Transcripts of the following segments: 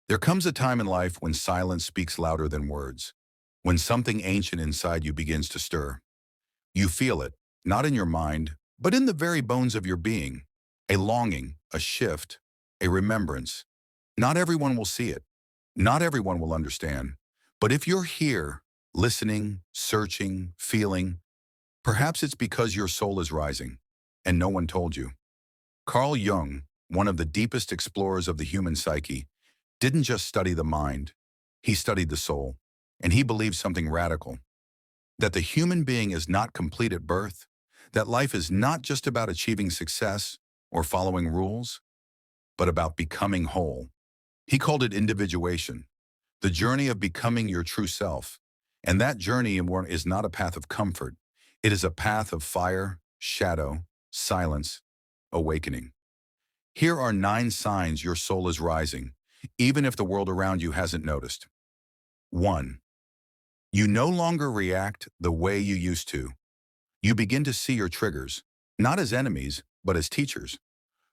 There comes a time in life when silence speaks louder than words, when something ancient inside you begins to stir. You feel it, not in your mind, but in the very bones of your being. A longing, a shift, a remembrance. Not everyone will see it. Not everyone will understand. But if you're here, listening, searching, feeling, perhaps it's because your soul is rising, and no one told you. Carl Jung, one of the deepest explorers of the human psyche, didn't just study the mind, he studied the soul, and he believed something radical, that the human being is not complete at birth, that life is not just about achieving success or following rules, but about becoming whole. He called it individuation, the journey of becoming your true self. And that journey is not a path of comfort. It is a path of fire, shadow, silence, awakening. Here are 9 signs your soul is rising, even if the world around you hasn't noticed. 1. You no longer react the way you used to. You begin to see your triggers, not as enemies, but as teachers.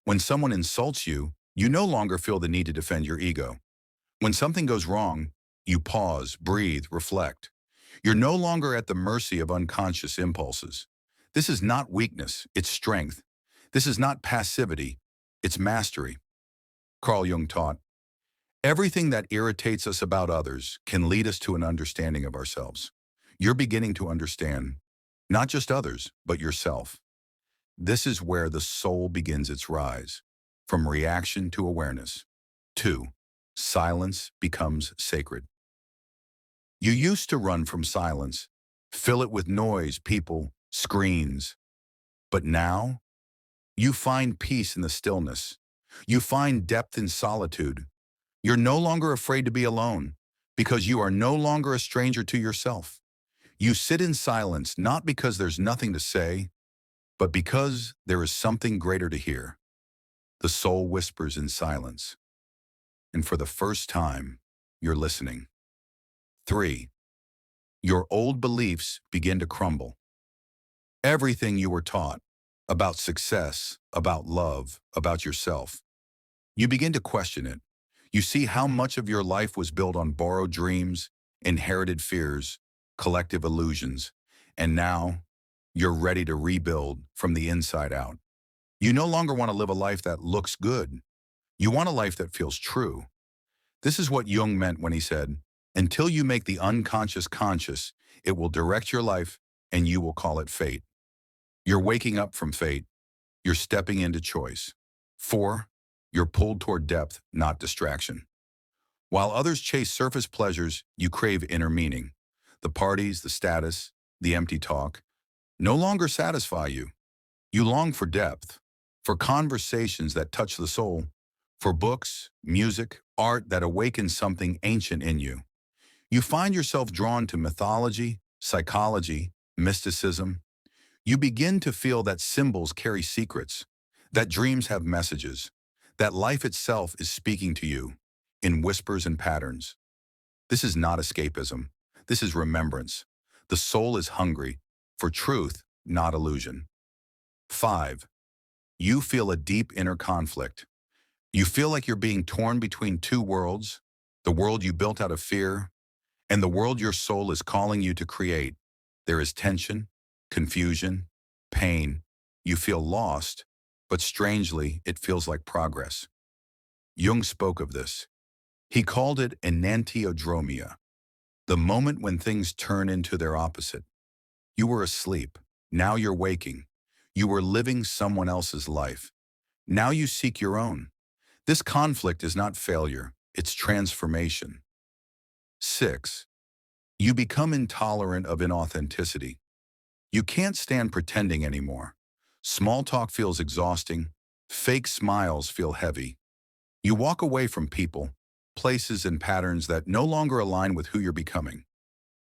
When someone insults you, you no longer feel the need to defend your ego. When something goes wrong, you pause, breathe, reflect. You're no longer at the mercy of unconscious impulses. This is not weakness, it's strength. This is not passivity, it's mastery. Carl Jung taught, everything that irritates us about others can lead us to an understanding of ourselves. You're beginning to understand, not just others, but yourself. This is where the soul begins its rise, from reaction to awareness. 2. Silence becomes sacred. You used to run from silence, fill it with noise, people, screens. But now, you find peace in the stillness. You find depth in solitude. You're no longer afraid to be alone because you are no longer a stranger to yourself. You sit in silence not because there's nothing to say, but because there is something greater to hear. The soul whispers in silence. And for the first time, you're listening. 3. Your old beliefs begin to crumble. Everything you were taught about success, about love, about yourself, you begin to question it. You see how much of your life was built on borrowed dreams, inherited fears, collective illusions, and now you're ready to rebuild from the inside out. You no longer want to live a life that looks good. You want a life that feels true. This is what Jung meant when he said, until you make the unconscious conscious, it will direct your life and you will call it fate. You're waking up from fate. You're stepping into choice. 4. You're pulled toward depth, not distraction. While others chase surface pleasures, you crave inner meaning. The parties, the status, the empty talk no longer satisfy you. You long for depth, for conversations that touch the soul, for books, music, art that awakens something ancient in you. You find yourself drawn to mythology, psychology, mysticism. You begin to feel that symbols carry secrets, that dreams have messages, that life itself is speaking to you in whispers and patterns. This is not escapism. This is remembrance. The soul is hungry for truth, not illusion. 5. You feel a deep inner conflict. You feel like you're being torn between 2 worlds, the world you built out of fear and the world your soul is calling you to create. There is tension, confusion, pain. You feel lost, but strangely, it feels like progress. Jung spoke of this. He called it enantiodromia, the moment when things turn into their opposite. You were asleep. Now you're waking. You were living someone else's life. Now you seek your own. This conflict is not failure, it's transformation. 6. You become intolerant of inauthenticity. You can't stand pretending anymore. Small talk feels exhausting. Fake smiles feel heavy. You walk away from people, places, and patterns that no longer align with who you're becoming.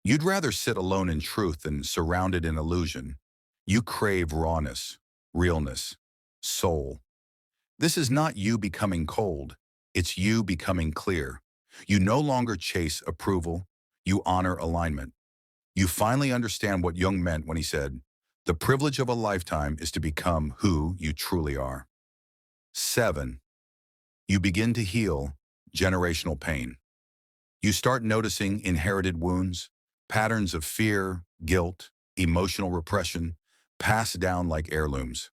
You'd rather sit alone in truth than surrounded in illusion. You crave rawness, realness, soul. This is not you becoming cold. It's you becoming clear. You no longer chase approval. You honor alignment. You finally understand what Jung meant when he said, the privilege of a lifetime is to become who you truly are. 7. You begin to heal, generational pain. You start noticing inherited wounds, patterns of fear, guilt, emotional repression, passed down like heirlooms.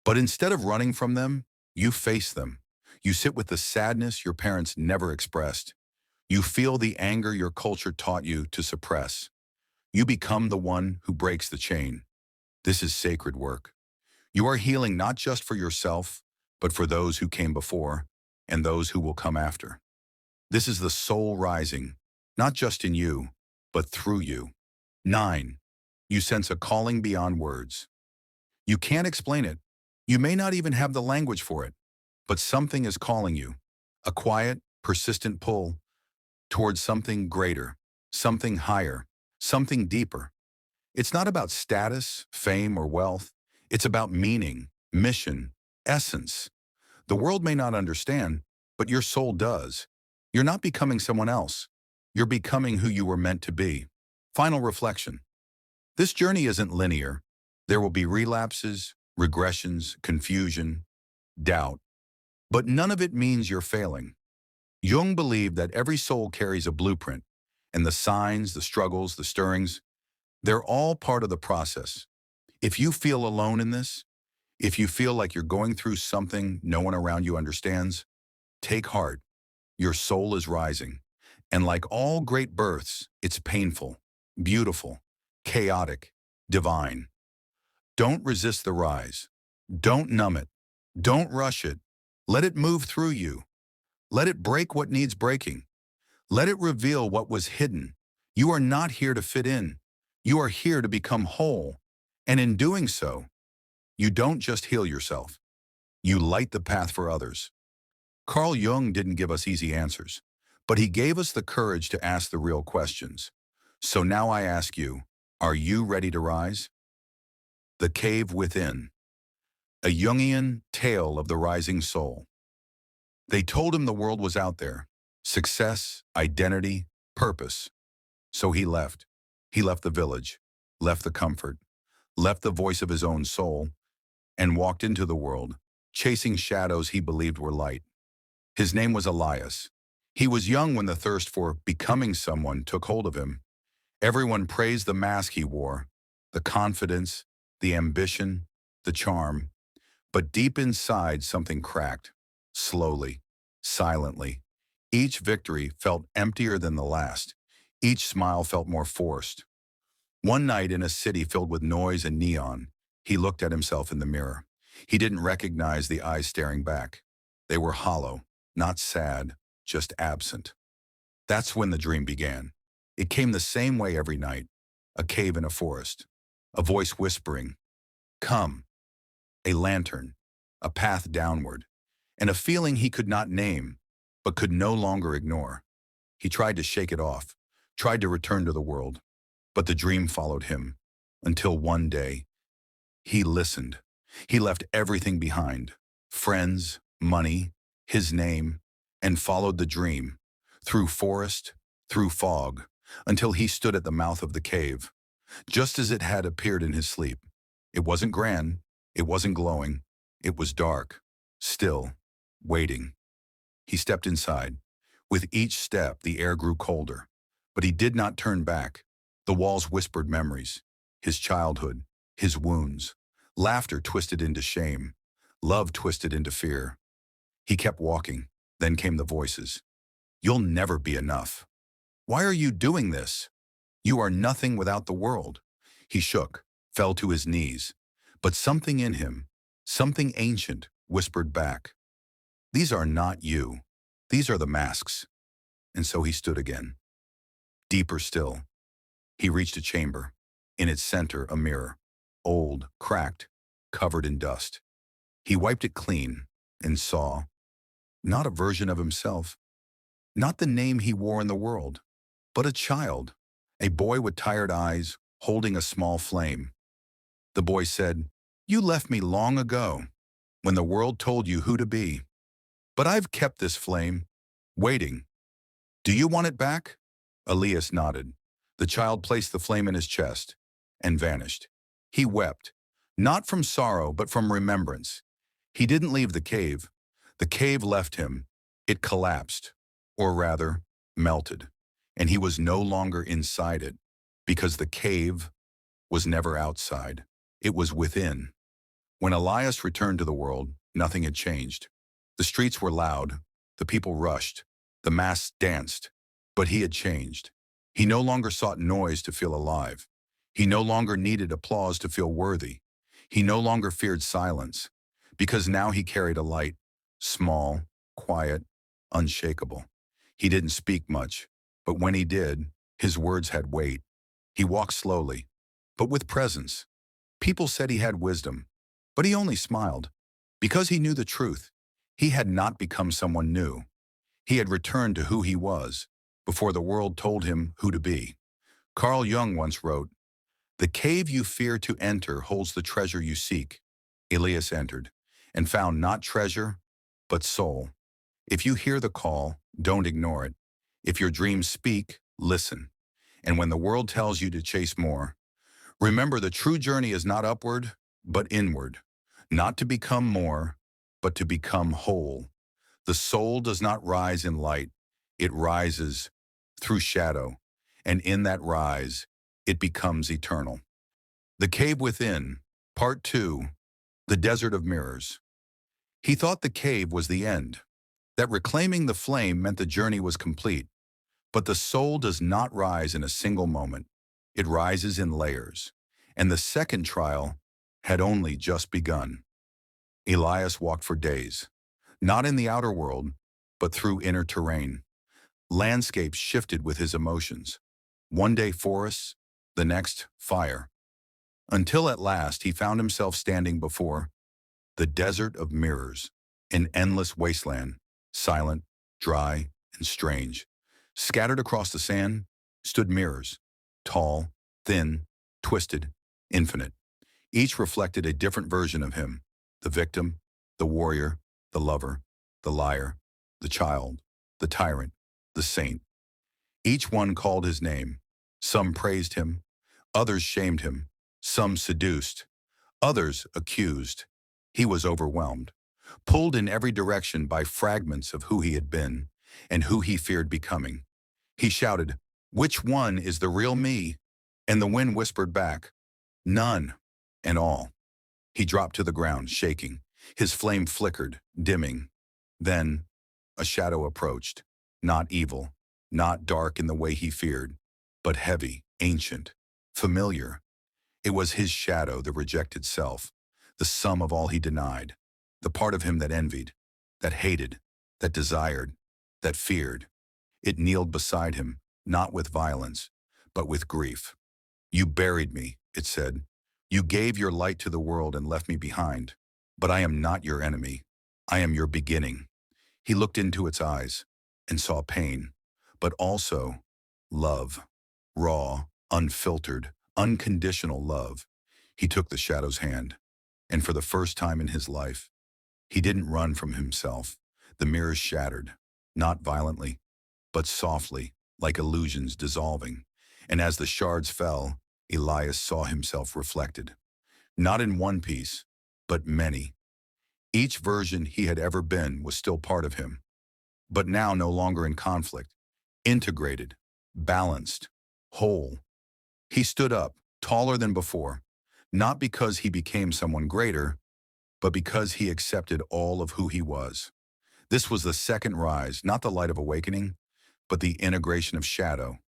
But instead of running from them, you face them. You sit with the sadness your parents never expressed. You feel the anger your culture taught you to suppress. You become the one who breaks the chain. This is sacred work. You are healing not just for yourself, but for those who came before and those who will come after. This is the soul rising, not just in you, but through you. 9. You sense a calling beyond words. You can't explain it. You may not even have the language for it, but something is calling you. A quiet, persistent pull towards something greater, something higher, something deeper. It's not about status, fame, or wealth. It's about meaning, mission, essence. The world may not understand, but your soul does. You're not becoming someone else. You're becoming who you were meant to be. Final reflection. This journey isn't linear. There will be relapses, regressions, confusion, doubt. But none of it means you're failing. Jung believed that every soul carries a blueprint, and the signs, the struggles, the stirrings, they're all part of the process. If you feel alone in this, if you feel like you're going through something no one around you understands, take heart. Your soul is rising. And like all great births, it's painful, beautiful, chaotic, divine. Don't resist the rise. Don't numb it. Don't rush it. Let it move through you. Let it break what needs breaking. Let it reveal what was hidden. You are not here to fit in. You are here to become whole. And in doing so, you don't just heal yourself. You light the path for others. Carl Jung didn't give us easy answers, but he gave us the courage to ask the real questions. So now I ask you, are you ready to rise? The Cave Within, a Jungian tale of the rising soul. They told him the world was out there, success, identity, purpose. So he left. He left the village, left the comfort, left the voice of his own soul, and walked into the world, chasing shadows he believed were light. His name was Elias. He was young when the thirst for becoming someone took hold of him. Everyone praised the mask he wore, the confidence, the ambition, the charm. But deep inside, something cracked, slowly, silently. Each victory felt emptier than the last. Each smile felt more forced. One night in a city filled with noise and neon, he looked at himself in the mirror. He didn't recognize the eyes staring back. They were hollow, not sad, just absent. That's when the dream began. It came the same way every night, a cave in a forest, a voice whispering, "Come," a lantern, a path downward, and a feeling he could not name, but could no longer ignore. He tried to shake it off, tried to return to the world, but the dream followed him, until one day, he listened. He left everything behind, friends, money, his name, and followed the dream, through forest, through fog, until he stood at the mouth of the cave, just as it had appeared in his sleep. It wasn't grand, it wasn't glowing, it was dark, still, waiting. He stepped inside. With each step, the air grew colder, but he did not turn back. The walls whispered memories, his childhood, his wounds. Laughter twisted into shame, love twisted into fear. He kept walking. Then came the voices. "You'll never be enough. Why are you doing this? You are nothing without the world." He shook, fell to his knees. But something in him, something ancient, whispered back, "These are not you. These are the masks." And so he stood again. Deeper still, he reached a chamber. In its center, a mirror, old, cracked, covered in dust. He wiped it clean and saw, not a version of himself, not the name he wore in the world, but a child, a boy with tired eyes, holding a small flame. The boy said, "You left me long ago, when the world told you who to be. But I've kept this flame, waiting. Do you want it back?" Elias nodded. The child placed the flame in his chest and vanished. He wept, not from sorrow, but from remembrance. He didn't leave the cave. The cave left him. It collapsed, or rather, melted, and he was no longer inside it, because the cave was never outside. It was within. When Elias returned to the world, nothing had changed. The streets were loud, the people rushed, the masks danced, but he had changed. He no longer sought noise to feel alive. He no longer needed applause to feel worthy. He no longer feared silence, because now he carried a light, small, quiet, unshakable. He didn't speak much, but when he did, his words had weight. He walked slowly, but with presence. People said he had wisdom, but he only smiled, because he knew the truth. He had not become someone new. He had returned to who he was, before the world told him who to be. Carl Jung once wrote, "The cave you fear to enter holds the treasure you seek." Elias entered, and found not treasure, but soul. If you hear the call, don't ignore it. If your dreams speak, listen. And when the world tells you to chase more, remember the true journey is not upward, but inward. Not to become more, but to become whole. The soul does not rise in light. It rises through shadow. And in that rise, it becomes eternal. The Cave Within, Part 2, The Desert of Mirrors. He thought the cave was the end, that reclaiming the flame meant the journey was complete. But the soul does not rise in a single moment. It rises in layers. And the second trial had only just begun. Elias walked for days, not in the outer world, but through inner terrain. Landscapes shifted with his emotions. One day forests, the next fire. Until at last he found himself standing before the desert of mirrors, an endless wasteland, silent, dry, and strange. Scattered across the sand stood mirrors, tall, thin, twisted, infinite. Each reflected a different version of him, the victim, the warrior, the lover, the liar, the child, the tyrant, the saint. Each one called his name. Some praised him, others shamed him, some seduced, others accused. He was overwhelmed, pulled in every direction by fragments of who he had been and who he feared becoming. He shouted, "Which one is the real me?" And the wind whispered back, "None," and all. He dropped to the ground, shaking. His flame flickered, dimming. Then a shadow approached, not evil, not dark in the way he feared, but heavy, ancient, familiar. It was his shadow, the rejected self, the sum of all he denied, the part of him that envied, that hated, that desired, that feared. It kneeled beside him, not with violence, but with grief. "You buried me," it said. "You gave your light to the world and left me behind. But I am not your enemy. I am your beginning." He looked into its eyes and saw pain, but also love, raw, unfiltered, unconditional love. He took the shadow's hand, and for the first time in his life, he didn't run from himself. The mirrors shattered, not violently, but softly, like illusions dissolving. And as the shards fell, Elias saw himself reflected, not in one piece, but many. Each version he had ever been was still part of him, but now no longer in conflict, integrated, balanced, whole. He stood up, taller than before, not because he became someone greater, but because he accepted all of who he was. This was the second rise, not the light of awakening, but the integration of shadow.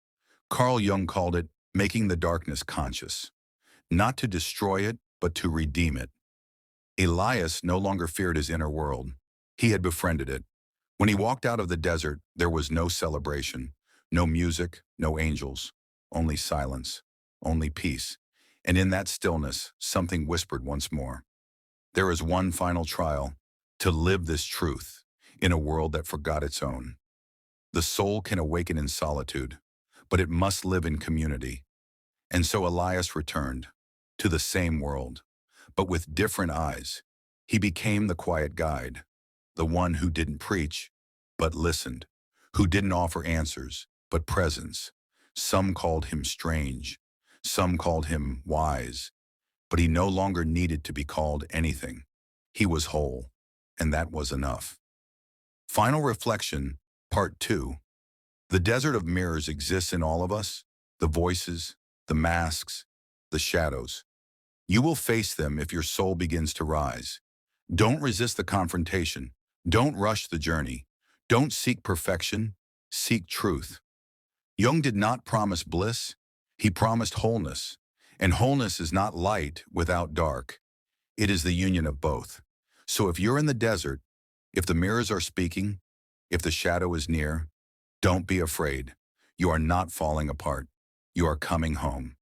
Carl Jung called it making the darkness conscious, not to destroy it, but to redeem it. Elias no longer feared his inner world. He had befriended it. When he walked out of the desert, there was no celebration, no music, no angels, only silence, only peace. And in that stillness, something whispered once more. There is one final trial, to live this truth in a world that forgot its own. The soul can awaken in solitude, but it must live in community. And so Elias returned to the same world, but with different eyes. He became the quiet guide, the one who didn't preach, but listened, who didn't offer answers, but presence. Some called him strange, some called him wise, but he no longer needed to be called anything. He was whole, and that was enough. Final reflection, Part 2. The desert of mirrors exists in all of us, the voices, the masks, the shadows. You will face them if your soul begins to rise. Don't resist the confrontation. Don't rush the journey. Don't seek perfection. Seek truth. Jung did not promise bliss. He promised wholeness. And wholeness is not light without dark. It is the union of both. So if you're in the desert, if the mirrors are speaking, if the shadow is near, don't be afraid. You are not falling apart. You are coming home.